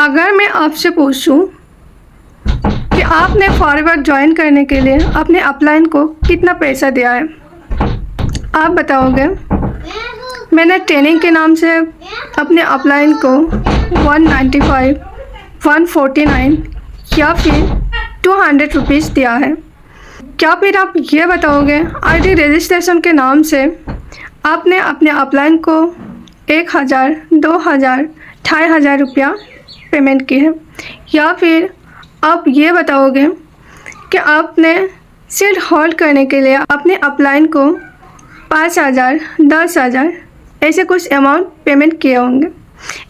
अगर मैं आपसे पूछूं कि आपने फॉरवर्ड ज्वाइन करने के लिए अपने अपलाइन को कितना पैसा दिया है, आप बताओगे? मैंने ट्रेनिंग के नाम से अपने अपलाइन को 195, 149 या फिर 200 रुपीज़ दिया है। क्या फिर आप ये बताओगे आईडी रजिस्ट्रेशन के नाम से आपने अपने अपलाइन को 1000, 2000, 2500 रुपया पेमेंट की है? या फिर आप ये बताओगे कि आपने सीट होल्ड करने के लिए अपने अपलाइन को 5000, 10,000 ऐसे कुछ अमाउंट पेमेंट किए होंगे।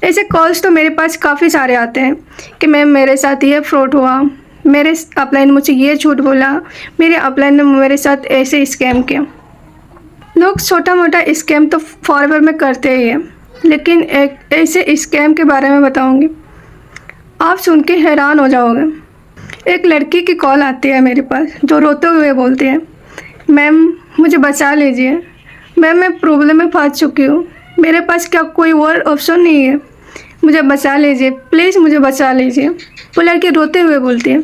ऐसे कॉल्स तो मेरे पास काफ़ी सारे आते हैं कि मैम मेरे साथ ये फ्रॉड हुआ, मेरे अपलाइन मुझे ये झूठ बोला, मेरे अपलाइन ने मेरे साथ ऐसे स्कैम किया। लोग छोटा मोटा स्कैम तो फॉरवर्ड में करते ही हैं, लेकिन एक ऐसे स्कैम के बारे में बताऊंगी, आप सुन के हैरान हो जाओगे। एक लड़की की कॉल आती है मेरे पास जो रोते हुए बोलती है, मैम मुझे बचा लीजिए, मैम मैं प्रॉब्लम में फंस चुकी हूँ, मेरे पास क्या कोई और ऑप्शन नहीं है, मुझे बचा लीजिए, प्लीज़ मुझे बचा लीजिए। वो लड़की रोते हुए बोलती है।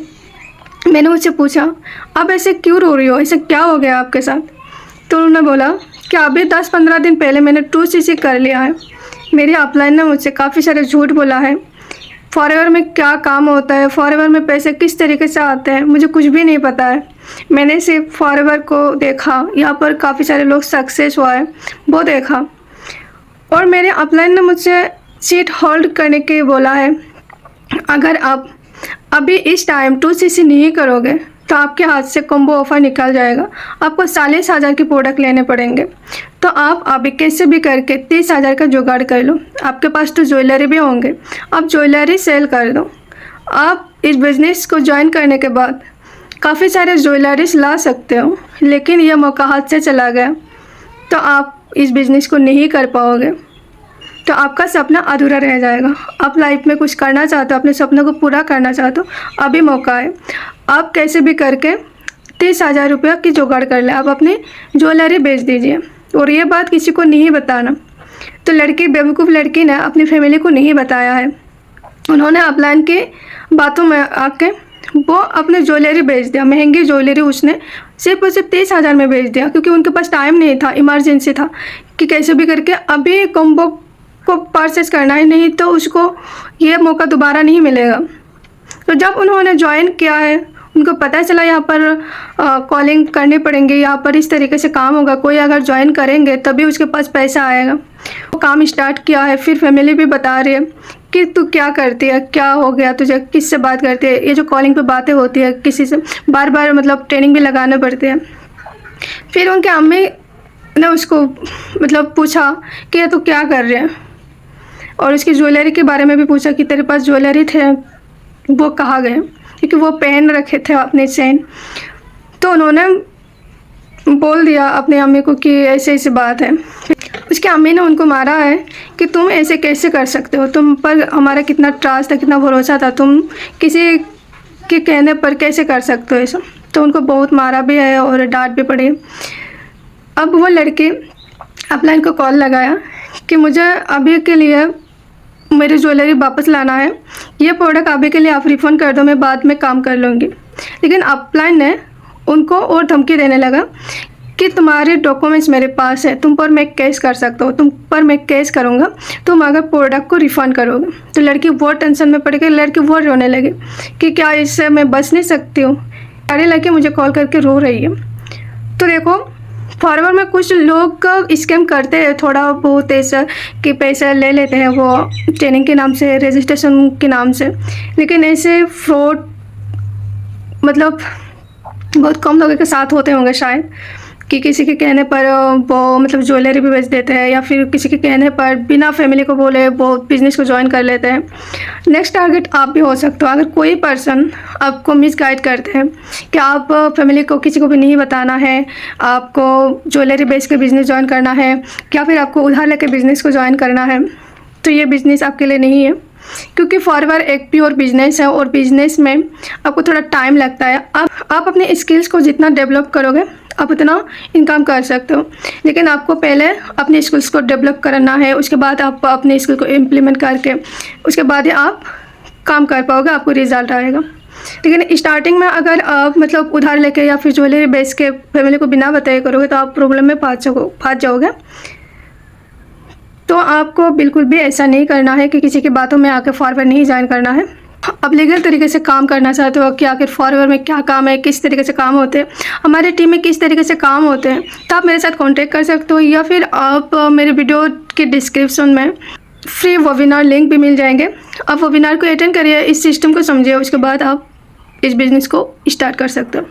मैंने उससे पूछा, आप ऐसे क्यों रो रही हो, ऐसे क्या हो गया आपके साथ? तो उन्होंने बोला कि अभी 10-15 दिन पहले मैंने 2cc कर लिया है, मेरी अपलाइन ने मुझसे काफ़ी सारे झूठ बोला है, फॉरवर्ड में क्या काम होता है, फॉरवर्ड में पैसे किस तरीके से आते हैं, मुझे कुछ भी नहीं पता है। मैंने सिर्फ फॉरवर्ड को देखा, यहाँ पर काफ़ी सारे लोग सक्सेस हुआ है वो देखा, और मेरे अपलाइन ने मुझसे सीट होल्ड करने के बोला है। अगर आप अभी इस टाइम 2cc नहीं करोगे तो आपके हाथ से कॉम्बो ऑफर निकल जाएगा, आपको 40,000 के प्रोडक्ट लेने पड़ेंगे। तो आप अभी कैसे भी करके 30,000 का जुगाड़ कर लो, आपके पास तो ज्वेलरी भी होंगे, आप ज्वेलरी सेल कर दो। आप इस बिज़नेस को ज्वाइन करने के बाद काफ़ी सारे ज्वेलरीज ला सकते हो, लेकिन यह मौका हाथ से चला गया तो आप इस बिज़नेस को नहीं कर पाओगे, तो आपका सपना अधूरा रह जाएगा। आप लाइफ में कुछ करना चाहते हो, अपने सपनों को पूरा करना चाहते हो, अभी मौका है, आप कैसे भी करके 30,000 रुपया की जुगाड़ कर लें, आप अपनी ज्वेलरी बेच दीजिए, और ये बात किसी को नहीं बताना। तो लड़की, बेवकूफ़ लड़की ने अपनी फैमिली को नहीं बताया है, उन्होंने अपलाइन की बातों में आके वो अपने ज्वेलरी बेच दिया, महंगी ज्वेलरी उसने सिर्फ और सिर्फ 30,000 में बेच दिया, क्योंकि उनके पास टाइम नहीं था, इमरजेंसी था कि कैसे भी करके अभी कॉम्बो को परचेस करना है, नहीं तो उसको ये मौका दोबारा नहीं मिलेगा। तो जब उन्होंने ज्वाइन किया है, उनको पता चला यहाँ पर कॉलिंग करनी पड़ेंगी, यहाँ पर इस तरीके से काम होगा, कोई अगर ज्वाइन करेंगे तभी उसके पास पैसा आएगा। वो काम स्टार्ट किया है, फिर फैमिली भी बता रही है कि तू क्या करती है, क्या हो गया तुझे, किससे बात करती है, ये जो कॉलिंग पे बातें होती है किसी से बार बार, मतलब ट्रेनिंग भी लगाने पड़ती है। फिर उनके अम्मी ने उसको मतलब पूछा कि ये तू क्या कर रहे हैं, और उसकी ज्वेलरी के बारे में भी पूछा कि तेरे पास ज्वेलरी थे वो कहाँ गए, क्योंकि वो पहन रखे थे अपने चेन। तो उन्होंने बोल दिया अपने अम्मी को कि ऐसे ऐसी बात है। उसकी अम्मी ने उनको मारा है कि तुम ऐसे कैसे कर सकते हो, तुम पर हमारा कितना ट्रस्ट था, कितना भरोसा था, तुम किसी के कहने पर कैसे कर सकते हो ऐसा। तो उनको बहुत मारा भी है और डांट भी पड़ी। अब वो लड़की अपलाइन को कॉल लगाया कि मुझे अभी के लिए मेरी ज्वेलरी वापस लाना है, ये प्रोडक्ट अभी के लिए आप रिफ़ंड कर दो, मैं बाद में काम कर लूँगी। लेकिन अपलाइन ने उनको और धमकी देने लगा कि तुम्हारे डॉक्यूमेंट्स मेरे पास है, तुम पर मैं केस कर सकता हूँ, तुम पर मैं केस करूँगा तुम अगर प्रोडक्ट को रिफ़ंड करोगे। तो लड़की बहुत टेंशन में पड़ गई, लड़की बहुत रोने लगी कि क्या इससे मैं बच नहीं सकती हूँ। सारी लड़की मुझे कॉल करके रो रही है। तो देखो, फॉरवर्ड में कुछ लोग स्कैम करते हैं, थोड़ा बहुत ऐसा कि पैसा ले लेते हैं वो ट्रेनिंग के नाम से, रजिस्ट्रेशन के नाम से, लेकिन ऐसे फ्रॉड मतलब बहुत कम लोगों के साथ होते होंगे शायद, कि किसी के कहने पर वो मतलब ज्वेलरी भी बेच देते हैं, या फिर किसी के कहने पर बिना फैमिली को बोले वो बिज़नेस को ज्वाइन कर लेते हैं। नेक्स्ट टारगेट आप भी हो सकते हो। अगर कोई पर्सन आपको मिसगाइड करते हैं कि आप फैमिली को किसी को भी नहीं बताना है, आपको ज्वेलरी बेच के बिज़नेस ज्वाइन करना है, या फिर आपको उधार लेके बिज़नेस को ज्वाइन करना है, तो ये बिज़नेस आपके लिए नहीं है, क्योंकि फॉरवर्ड एक प्योर बिजनेस है, और बिजनेस में आपको थोड़ा टाइम लगता है। आप अपने स्किल्स को जितना डेवलप करोगे आप उतना इनकम कर सकते हो, लेकिन आपको पहले अपने स्किल्स को डेवलप करना है, उसके बाद आप अपने स्किल को इम्प्लीमेंट करके उसके बाद ही आप काम कर पाओगे, आपको रिजल्ट आएगा। लेकिन स्टार्टिंग में अगर आप मतलब उधार लेके या फिर ज्वेलरी बेच के फैमिली को बिना बताए करोगे तो आप प्रॉब्लम में फंस जाओगे। तो आपको बिल्कुल भी ऐसा नहीं करना है कि किसी की बातों में आके फॉरवर्ड नहीं ज्वाइन करना है। आप लीगल तरीके से काम करना चाहते हो कि आखिर फॉरवर्ड में क्या काम है, किस तरीके से काम होते हैं, हमारे टीम में किस तरीके से काम होते हैं, तो आप मेरे साथ कांटेक्ट कर सकते हो, या फिर आप मेरे वीडियो के डिस्क्रिप्शन में फ्री वेबिनार लिंक भी मिल जाएंगे। आप वेबिनार को अटेंड करिए, इस सिस्टम को समझिए, उसके बाद आप इस बिज़नेस को स्टार्ट कर सकते हो।